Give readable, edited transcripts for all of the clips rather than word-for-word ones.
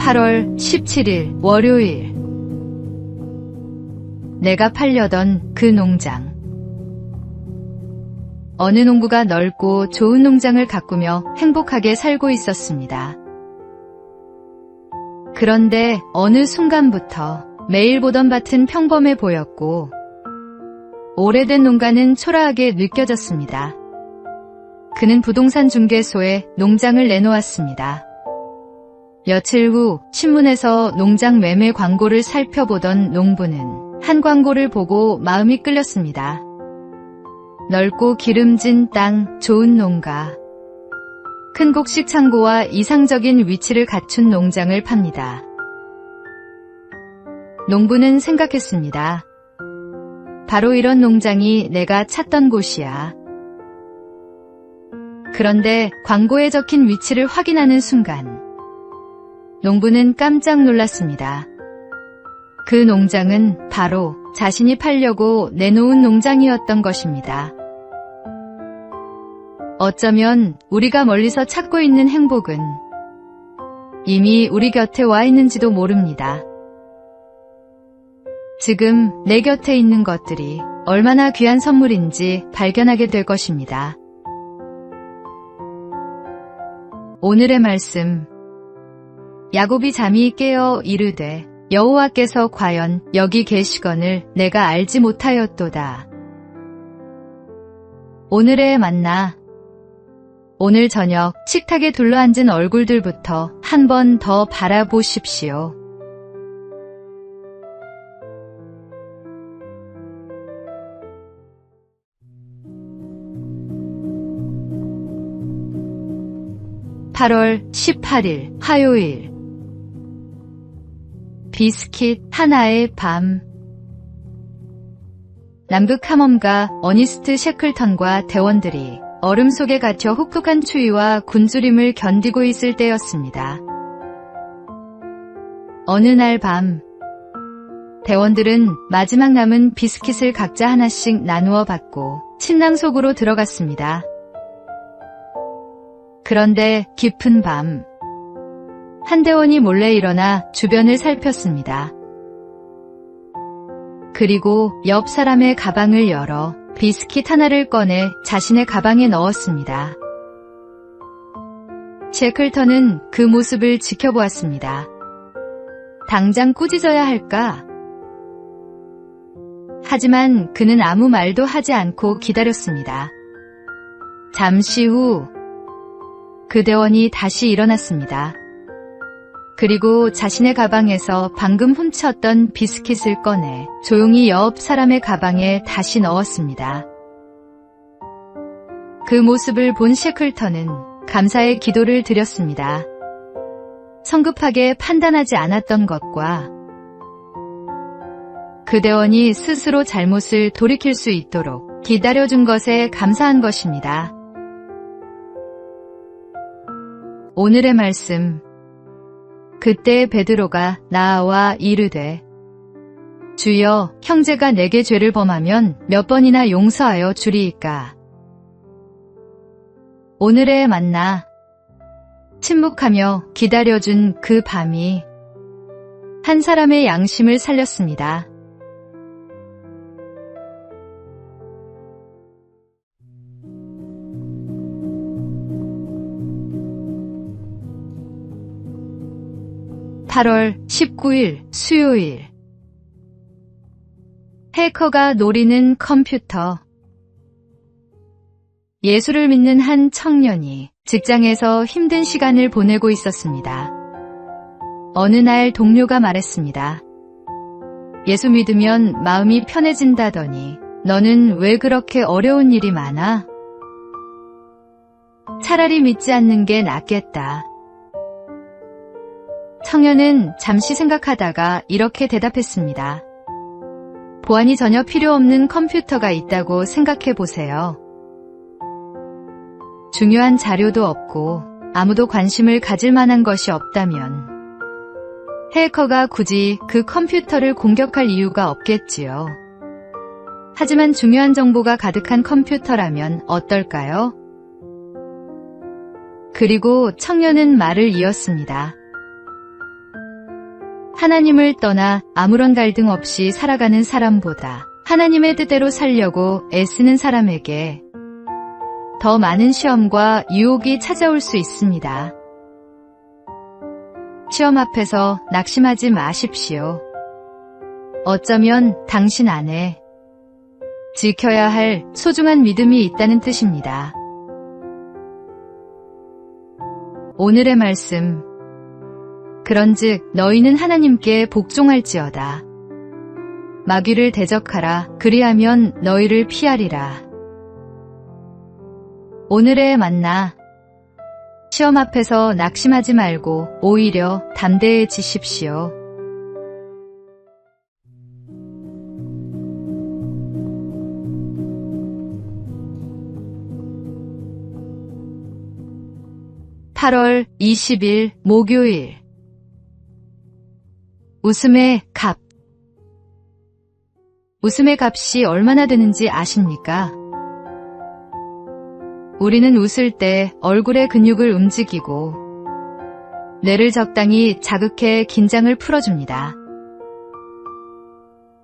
8월 17일 월요일. 내가 팔려던 그 농장. 어느 농부가 넓고 좋은 농장을 가꾸며 행복하게 살고 있었습니다. 그런데 어느 순간부터 매일 보던 밭은 평범해 보였고 오래된 농가는 초라하게 느껴졌습니다. 그는 부동산 중개소에 농장을 내놓았습니다. 며칠 후 신문에서 농장 매매 광고를 살펴보던 농부는 한 광고를 보고 마음이 끌렸습니다. 넓고 기름진 땅, 좋은 농가. 큰 곡식 창고와 이상적인 위치를 갖춘 농장을 팝니다. 농부는 생각했습니다. 바로 이런 농장이 내가 찾던 곳이야. 그런데 광고에 적힌 위치를 확인하는 순간 농부는 깜짝 놀랐습니다. 그 농장은 바로 자신이 팔려고 내놓은 농장이었던 것입니다. 어쩌면 우리가 멀리서 찾고 있는 행복은 이미 우리 곁에 와 있는지도 모릅니다. 지금 내 곁에 있는 것들이 얼마나 귀한 선물인지 발견하게 될 것입니다. 오늘의 말씀. 야곱이 잠이 깨어 이르되 여호와께서 과연 여기 계시거늘 내가 알지 못하였도다. 오늘의 만나. 오늘 저녁 식탁에 둘러앉은 얼굴들부터 한 번 더 바라보십시오. (8월 18일) 화요일. 비스킷 하나의 밤. 남극 탐험가 어니스트 셰클턴과 대원들이 얼음 속에 갇혀 혹독한 추위와 굶주림을 견디고 있을 때였습니다. 어느 날 밤, 대원들은 마지막 남은 비스킷을 각자 하나씩 나누어 받고 침낭 속으로 들어갔습니다. 그런데 깊은 밤, 한 대원이 몰래 일어나 주변을 살폈습니다. 그리고 옆 사람의 가방을 열어 비스킷 하나를 꺼내 자신의 가방에 넣었습니다. 셰클턴은 그 모습을 지켜보았습니다. 당장 꾸짖어야 할까? 하지만 그는 아무 말도 하지 않고 기다렸습니다. 잠시 후 그 대원이 다시 일어났습니다. 그리고 자신의 가방에서 방금 훔쳤던 비스킷을 꺼내 조용히 옆 사람의 가방에 다시 넣었습니다. 그 모습을 본 셰클턴은 감사의 기도를 드렸습니다. 성급하게 판단하지 않았던 것과 그 대원이 스스로 잘못을 돌이킬 수 있도록 기다려준 것에 감사한 것입니다. 오늘의 말씀. 그때 베드로가 나와 이르되 주여 형제가 내게 죄를 범하면 몇 번이나 용서하여 주리이까. 오늘의 만나. 침묵하며 기다려준 그 밤이 한 사람의 양심을 살렸습니다. (8월 19일) 수요일. 해커가 노리는 컴퓨터. 예수를 믿는 한 청년이 직장에서 힘든 시간을 보내고 있었습니다. 어느 날 동료가 말했습니다. 예수 믿으면 마음이 편해진다더니 너는 왜 그렇게 어려운 일이 많아? 차라리 믿지 않는 게 낫겠다. 청년은 잠시 생각하다가 이렇게 대답했습니다. 보안이 전혀 필요 없는 컴퓨터가 있다고 생각해 보세요. 중요한 자료도 없고 아무도 관심을 가질 만한 것이 없다면 해커가 굳이 그 컴퓨터를 공격할 이유가 없겠지요. 하지만 중요한 정보가 가득한 컴퓨터라면 어떨까요? 그리고 청년은 말을 이었습니다. 하나님을 떠나 아무런 갈등 없이 살아가는 사람보다 하나님의 뜻대로 살려고 애쓰는 사람에게 더 많은 시험과 유혹이 찾아올 수 있습니다. 시험 앞에서 낙심하지 마십시오. 어쩌면 당신 안에 지켜야 할 소중한 믿음이 있다는 뜻입니다. 오늘의 말씀. 그런즉 너희는 하나님께 복종할지어다. 마귀를 대적하라. 그리하면 너희를 피하리라. 오늘의 만나. 시험 앞에서 낙심하지 말고 오히려 담대해지십시오. (8월 20일) 목요일. 웃음의 값. 웃음의 값이 얼마나 되는지 아십니까? 우리는 웃을 때 얼굴의 근육을 움직이고 뇌를 적당히 자극해 긴장을 풀어줍니다.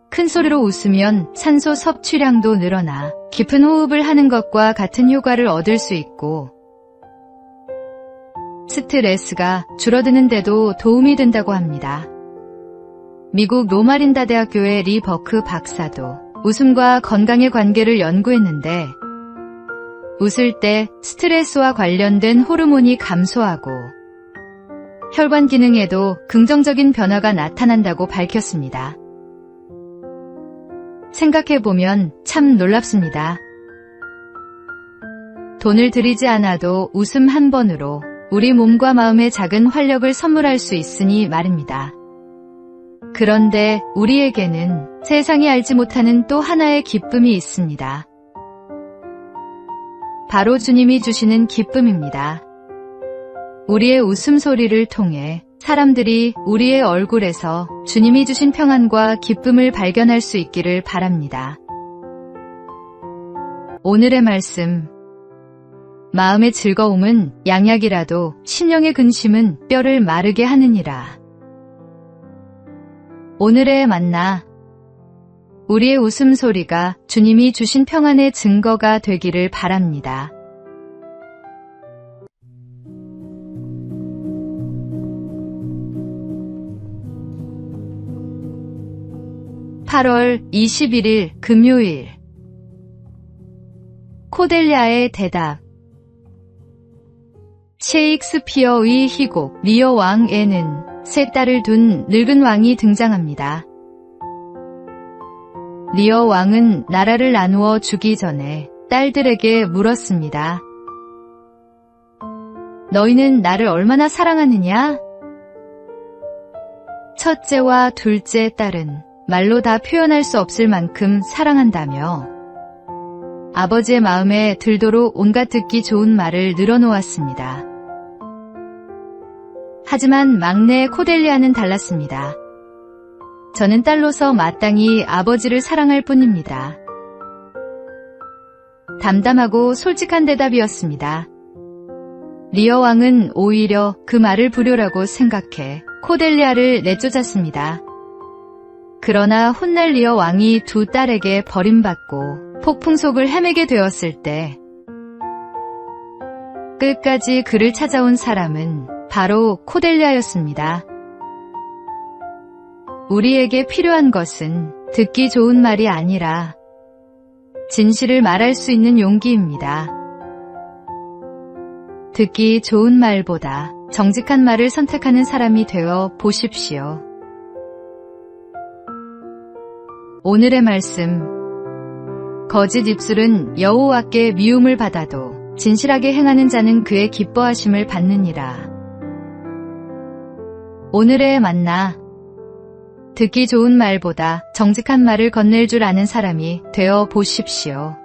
큰 소리로 웃으면 산소 섭취량도 늘어나 깊은 호흡을 하는 것과 같은 효과를 얻을 수 있고 스트레스가 줄어드는 데도 도움이 된다고 합니다. 미국 로마린다 대학교의 리 버크 박사도 웃음과 건강의 관계를 연구했는데 웃을 때 스트레스와 관련된 호르몬이 감소하고 혈관 기능에도 긍정적인 변화가 나타난다고 밝혔습니다. 생각해보면 참 놀랍습니다. 돈을 들이지 않아도 웃음 한 번으로 우리 몸과 마음에 작은 활력을 선물할 수 있으니 말입니다. 그런데 우리에게는 세상이 알지 못하는 또 하나의 기쁨이 있습니다. 바로 주님이 주시는 기쁨입니다. 우리의 웃음소리를 통해 사람들이 우리의 얼굴에서 주님이 주신 평안과 기쁨을 발견할 수 있기를 바랍니다. 오늘의 말씀. 마음의 즐거움은 양약이라도 신령의 근심은 뼈를 마르게 하느니라. 오늘의 만나. 우리의 웃음소리가 주님이 주신 평안의 증거가 되기를 바랍니다. (8월 21일) 금요일. 코델리아의 대답. 셰익스피어의 희곡 리어 왕에는 세 딸을 둔 늙은 왕이 등장합니다. 리어 왕은 나라를 나누어 주기 전에 딸들에게 물었습니다. 너희는 나를 얼마나 사랑하느냐? 첫째와 둘째 딸은 말로 다 표현할 수 없을 만큼 사랑한다며 아버지의 마음에 들도록 온갖 듣기 좋은 말을 늘어놓았습니다. 하지만 막내 코델리아는 달랐습니다. 저는 딸로서 마땅히 아버지를 사랑할 뿐입니다. 담담하고 솔직한 대답이었습니다. 리어 왕은 오히려 그 말을 불효라고 생각해 코델리아를 내쫓았습니다. 그러나 훗날 리어 왕이 두 딸에게 버림받고 폭풍 속을 헤매게 되었을 때 끝까지 그를 찾아온 사람은 바로 코델리아였습니다. 우리에게 필요한 것은 듣기 좋은 말이 아니라 진실을 말할 수 있는 용기입니다. 듣기 좋은 말보다 정직한 말을 선택하는 사람이 되어 보십시오. 오늘의 말씀. 거짓 입술은 여호와께 미움을 받아도 진실하게 행하는 자는 그의 기뻐하심을 받느니라. 오늘의 만나. 듣기 좋은 말보다 정직한 말을 건넬 줄 아는 사람이 되어 보십시오.